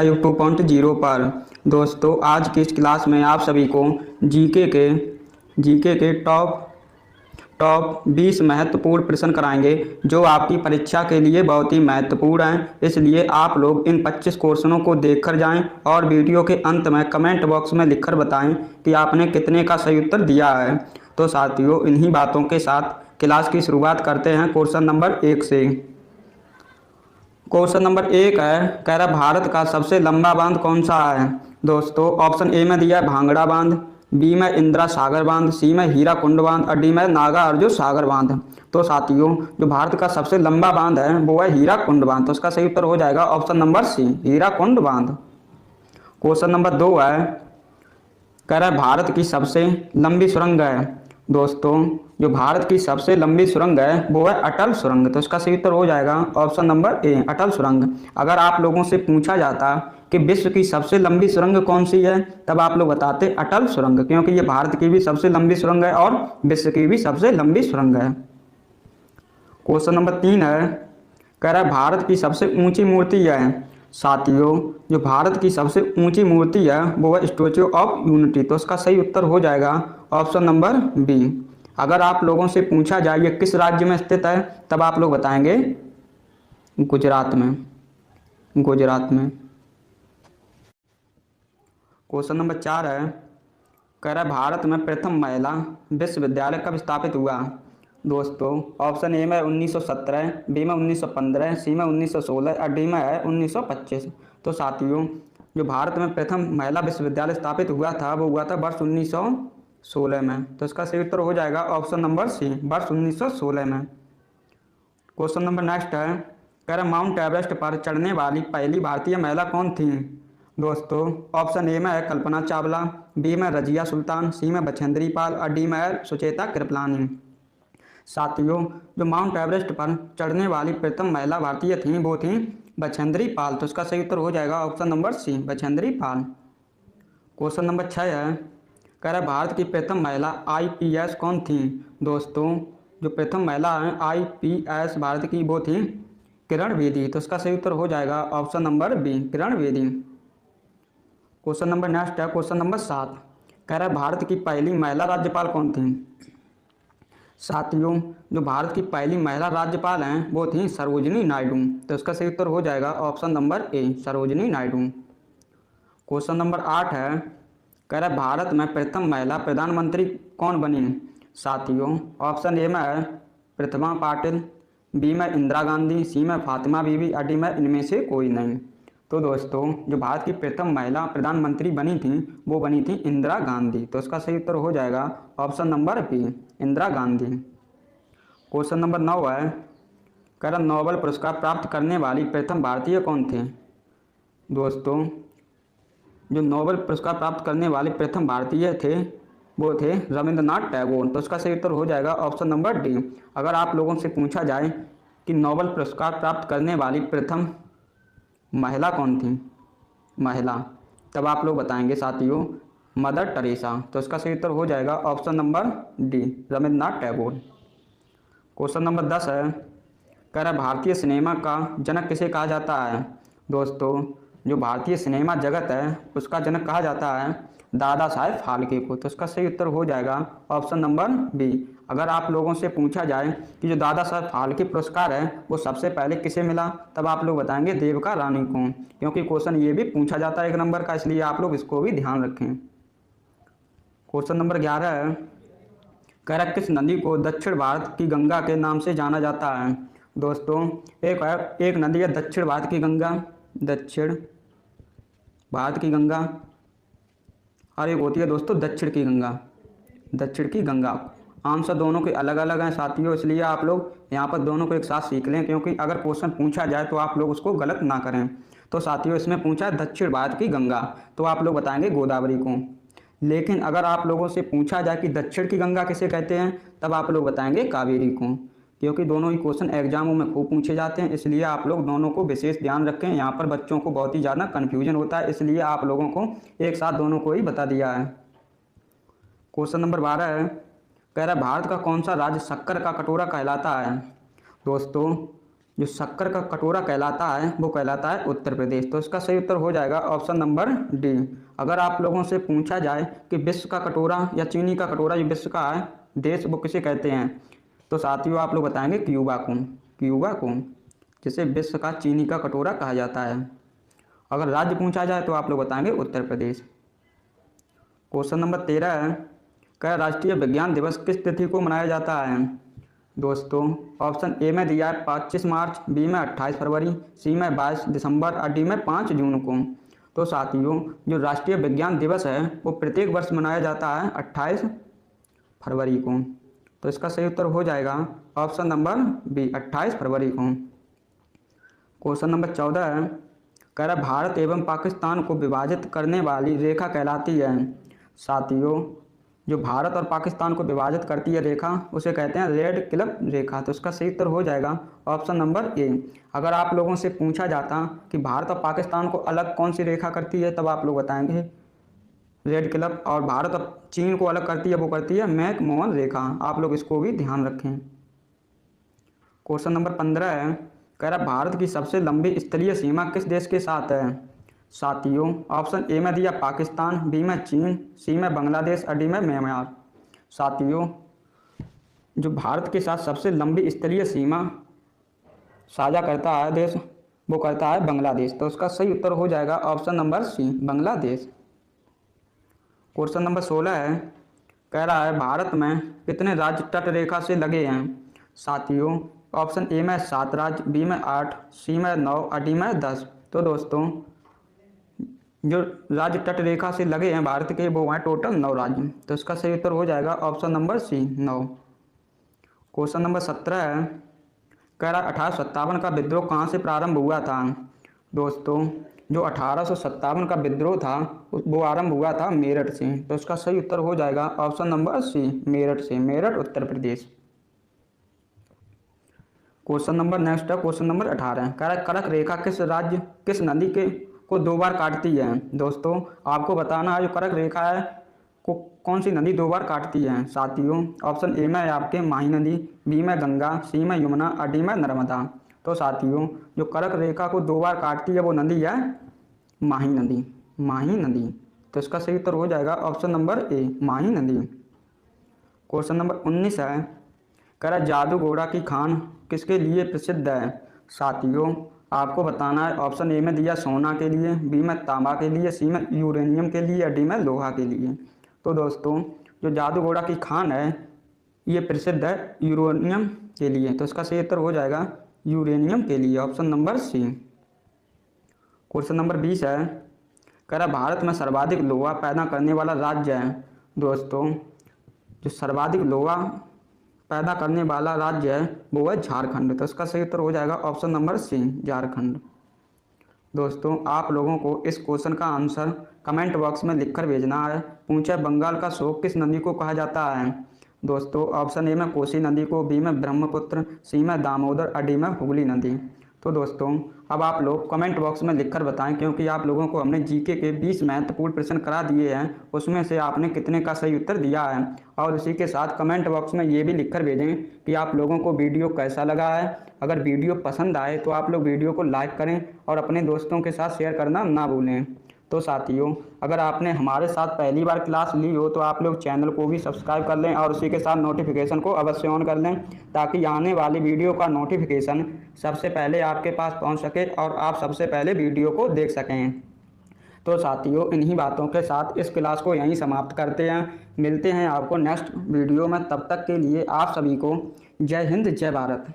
2.0 पर। दोस्तों आज की इस क्लास में आप सभी को जीके के टॉप 20 महत्वपूर्ण प्रश्न कराएंगे जो आपकी परीक्षा के लिए बहुत ही महत्वपूर्ण हैं। इसलिए आप लोग इन 25 क्वेश्चनों को देखकर जाएं और वीडियो के अंत में कमेंट बॉक्स में लिखकर बताएं कि आपने कितने का सही उत्तर दिया है। तो साथियों इन्हीं बातों के साथ क्लास की शुरुआत करते हैं क्वेश्चन नंबर 1 से। क्वेश्चन नंबर 1 है, कह रहा भारत का सबसे लंबा बांध कौन सा है। दोस्तों ऑप्शन ए में दिया है भांगड़ा बांध, बी में इंदिरा सागर बांध, सी में हीराकुंड बांध और डी में नागा अर्जुन सागर बांध। तो साथियों जो भारत का सबसे लंबा बांध है वो है हीराकुंड बांध। तो इसका सही उत्तर हो जाएगा ऑप्शन नंबर सी, हीराकुंड बांध। क्वेश्चन नंबर 2 है, कह रहा है भारत की सबसे लंबी सुरंग है। दोस्तों जो भारत की सबसे लंबी सुरंग है वो है अटल सुरंग। तो इसका सही उत्तर हो जाएगा ऑप्शन नंबर ए, अटल सुरंग। अगर आप लोगों से पूछा जाता कि विश्व की सबसे लंबी सुरंग कौन सी है तब आप लोग बताते अटल सुरंग, क्योंकि ये भारत की भी सबसे लंबी सुरंग है और विश्व की भी सबसे लंबी सुरंग है। क्वेश्चन नंबर 3 है, कह रहा है भारत की सबसे ऊंची मूर्ति है। साथियों जो भारत की सबसे ऊंची मूर्ति है वो है स्टैच्यू ऑफ यूनिटी। तो इसका सही उत्तर हो जाएगा ऑप्शन नंबर बी। अगर आप लोगों से पूछा जाए ये किस राज्य में स्थित है तब आप लोग बताएंगे गुजरात में। क्वेश्चन नंबर 4 है, कह रहा है भारत में प्रथम महिला विश्वविद्यालय कब स्थापित हुआ। दोस्तों ऑप्शन ए में 1917, बी में 1915, सी में 1916 और डी में है 1925। तो साथियों जो भारत में प्रथम महिला विश्वविद्यालय स्थापित हुआ था वो हुआ था वर्ष 1916 में। तो इसका सही उत्तर हो जाएगा ऑप्शन नंबर सी, वर्ष 1916 में। क्वेश्चन नंबर नेक्स्ट है, कह रहा माउंट एवरेस्ट पर चढ़ने वाली पहली भारतीय महिला कौन थी। दोस्तों ऑप्शन ए में है कल्पना चावला, बी में रजिया सुल्तान, सी में बछेंद्री पाल और डी में है सुचेता कृपलानी। साथियों जो माउंट एवरेस्ट पर चढ़ने वाली प्रथम महिला भारतीय थी वो थी बछेंद्री पाल। तो इसका सही उत्तर हो जाएगा ऑप्शन नंबर सी, बछेंद्री पाल। क्वेश्चन नंबर 6 है, कह रहा भारत की प्रथम महिला आईपीएस कौन थी। दोस्तों जो प्रथम महिला है आईपीएस भारत की वो थी किरण बेदी। तो इसका सही उत्तर हो जाएगा option number B, Kiran Bedi. Question number next है क्वेश्चन नंबर 7, कह रहा है भारत की पहली महिला राज्यपाल कौन थी। साथियों जो भारत की पहली महिला राज्यपाल हैं वो थी सरोजिनी नायडू। तो इसका सही उत्तर हो जाएगा option number A, Sarojini Naidu. Question number 8 है, कह रहा है भारत में प्रथम महिला प्रधानमंत्री कौन बनी। साथियों ऑप्शन ए में है प्रतिभा पाटिल, बी में इंदिरा गांधी, सी में फातिमा बीबी और डी में इनमें से कोई नहीं। तो दोस्तों जो भारत की प्रथम महिला प्रधानमंत्री बनी थी वो बनी थी इंदिरा गांधी। तो इसका सही उत्तर हो जाएगा option number B, Indira Gandhi. Question number 9 है, कह रहा नोबेल पुरस्कार प्राप्त करने वाली प्रथम भारतीय कौन थे। दोस्तों जो नोबेल पुरस्कार प्राप्त करने वाले प्रथम भारतीय थे वो थे रविंद्रनाथ टैगोर। तो इसका सही उत्तर हो जाएगा ऑप्शन नंबर डी। अगर आप लोगों से पूछा जाए कि नोबेल पुरस्कार प्राप्त करने वाली प्रथम महिला कौन थी, महिला, तब आप लोग बताएंगे साथियों मदर टेरेसा। तो इसका सही उत्तर हो जाएगा option number D, Rabindranath Tagore. Question number 10 है, कह रहा भारतीय सिनेमा का जनक किसे कहा जाता है। दोस्तों जो भारतीय सिनेमा जगत है उसका जनक कहा जाता है दादा साहेब फाल्के को। तो इसका सही उत्तर हो जाएगा ऑप्शन नंबर बी। अगर आप लोगों से पूछा जाए कि जो दादा साहेब फाल्के पुरस्कार है वो सबसे पहले किसे मिला तब आप लोग बताएंगे देविका रानी को, क्योंकि क्वेश्चन ये भी पूछा जाता है 1 नंबर का, इसलिए आप लोग इसको भी ध्यान रखें। क्वेश्चन नंबर 11 है, कह रहा किस नदी को दक्षिण भारत की गंगा के नाम से जाना जाता है। दोस्तों एक नदी है दक्षिण भारत की गंगा, दक्षिण भारत की गंगा, और एक होती है दोस्तों दक्षिण की गंगा, दक्षिण की गंगा। आंसर दोनों के अलग अलग हैं साथियों, इसलिए आप लोग यहाँ पर दोनों को एक साथ सीख लें, क्योंकि अगर क्वेश्चन पूछा जाए तो आप लोग उसको गलत ना करें। तो साथियों इसमें पूछा है दक्षिण भारत की गंगा, तो आप लोग बताएंगे गोदावरी को। लेकिन अगर आप लोगों से पूछा जाए कि दक्षिण की गंगा किसे कहते हैं तब आप लोग बताएंगे कावेरी को, क्योंकि दोनों ही क्वेश्चन एग्जामों में खूब पूछे जाते हैं, इसलिए आप लोग दोनों को विशेष ध्यान रखें। यहाँ पर बच्चों को बहुत ही ज़्यादा कन्फ्यूजन होता है, इसलिए आप लोगों को एक साथ दोनों को ही बता दिया है। क्वेश्चन नंबर 12 है, कह रहा है भारत का कौन सा राज्य शक्कर का कटोरा कहलाता है। दोस्तों जो शक्कर का कटोरा कहलाता है वो कहलाता है उत्तर प्रदेश। तो इसका सही उत्तर हो जाएगा ऑप्शन नंबर डी। अगर आप लोगों से पूछा जाए कि विश्व का कटोरा या चीनी का कटोरा जो विश्व का है देश वो किसे कहते हैं, तो साथियों आप लोग बताएंगे क्यूबा को। क्यूबा को जिसे विश्व का चीनी का कटोरा कहा जाता है। अगर राज्य पूछा जाए तो आप लोग बताएंगे उत्तर प्रदेश। क्वेश्चन नंबर 13 है, क्या राष्ट्रीय विज्ञान दिवस किस तिथि को मनाया जाता है? दोस्तों ऑप्शन ए में दिया है 25 मार्च, बी में 28 फरवरी, सी में 22 दिसंबर और डी में 5 जून को। तो साथियों जो राष्ट्रीय विज्ञान दिवस है वो प्रत्येक वर्ष मनाया जाता है 28 फरवरी को। तो इसका सही उत्तर हो जाएगा ऑप्शन नंबर बी 28 फरवरी को। क्वेश्चन नंबर 14 है, कह रहा भारत एवं पाकिस्तान को विभाजित करने वाली रेखा कहलाती है? साथियों जो भारत और पाकिस्तान को विभाजित करती है रेखा उसे कहते हैं रेड क्लिफ रेखा। तो इसका सही उत्तर हो जाएगा ऑप्शन नंबर ए। अगर आप लोगों से पूछा जाता कि भारत और पाकिस्तान को अलग कौन सी रेखा करती है, तब आप लोग बताएंगे रेड क्लिफ, और भारत और चीन को अलग करती है वो करती है मैक-मोहन रेखा। आप लोग इसको भी ध्यान रखें। क्वेश्चन नंबर 15 है, कह रहा भारत की सबसे लंबी स्थलीय सीमा किस देश के साथ है? साथियों ऑप्शन ए में दिया पाकिस्तान, बी में चीन, सी में बांग्लादेश और डी में म्यांमार। साथियों जो भारत के साथ सबसे लंबी स्थलीय सीमा साझा करता है देश वो करता है बांग्लादेश। तो उसका सही उत्तर हो जाएगा option number C Bangladesh. Question number 16 है, कह रहा है भारत में कितने राज्य तट रेखा से लगे हैं? साथियों ऑप्शन ए में 7 राज्य, बी में 8, सी में 9 और डी में 10। तो दोस्तों जो राज्य तट रेखा से लगे हैं भारत के वो हैं टोटल 9 राज्य। तो इसका सही उत्तर हो जाएगा option number C 9। Question number 17 है, कह रहा 1857 का विद्रोह कहाँ से प्रारंभ हुआ था? दोस्तों जो 1857 का विद्रोह था वो आरंभ हुआ था मेरठ से। तो इसका सही उत्तर हो जाएगा ऑप्शन नंबर सी मेरठ से, Meerut Uttar Pradesh. Question number next है क्वेश्चन नंबर 18, कह रहा कर्क रेखा किस राज्य किस नदी के को 2 बार काटती है? दोस्तों आपको बताना है जो कर्क रेखा है को कौन सी नदी 2 बार काटती है। साथियों ऑप्शन ए में आपके माही नदी, बी में गंगा, सी में यमुना और डी में नर्मदा। तो साथियों जो कर्क रेखा को 2 बार काटती है वो नदी है माही नदी, माही नदी। तो इसका सही उत्तर हो जाएगा ऑप्शन नंबर ए माही नदी। क्वेश्चन नंबर 19 है, कह रहा जादू घोड़ा की खान किसके लिए प्रसिद्ध है? साथियों आपको बताना है ऑप्शन ए में दिया सोना के लिए, बी में तांबा के लिए, सी में यूरेनियम के लिए, डी में लोहा के लिए। तो दोस्तों जो जादू घोड़ा की खान है ये प्रसिद्ध है यूरेनियम के लिए। तो इसका सही उत्तर हो जाएगा यूरेनियम के लिए, option number C. Question number 20 है, कह रहा भारत में सर्वाधिक लोहा पैदा करने वाला राज्य है? दोस्तों जो सर्वाधिक लोहा पैदा करने वाला राज्य है वो है झारखंड। तो इसका सही उत्तर हो जाएगा ऑप्शन नंबर सी झारखंड। दोस्तों आप लोगों को इस क्वेश्चन का आंसर कमेंट बॉक्स में लिखकर भेजना है। पूछा बंगाल का शोक किस नदी को कहा जाता है? दोस्तों ऑप्शन ए में कोसी नदी को, बी में ब्रह्मपुत्र, सी में दामोदर और डी में हुगली नदी। तो दोस्तों अब आप लोग कमेंट बॉक्स में लिखकर बताएं, क्योंकि आप लोगों को हमने जीके के 20 महत्वपूर्ण प्रश्न करा दिए हैं, उसमें से आपने कितने का सही उत्तर दिया है। और उसी के साथ कमेंट बॉक्स में ये भी लिखकर भेजें कि आप लोगों को वीडियो कैसा लगा है। अगर वीडियो पसंद आए तो आप लोग वीडियो को लाइक करें और अपने दोस्तों के साथ शेयर करना ना भूलें। तो साथियों अगर आपने हमारे साथ पहली बार क्लास ली हो तो आप लोग चैनल को भी सब्सक्राइब कर लें और उसी के साथ नोटिफिकेशन को अवश्य ऑन कर लें, ताकि आने वाली वीडियो का नोटिफिकेशन सबसे पहले आपके पास पहुंच सके और आप सबसे पहले वीडियो को देख सकें। तो साथियों इन्हीं बातों के साथ इस क्लास को यहीं समाप्त करते हैं। मिलते हैं आपको नेक्स्ट वीडियो में, तब तक के लिए आप सभी को जय हिंद जय भारत।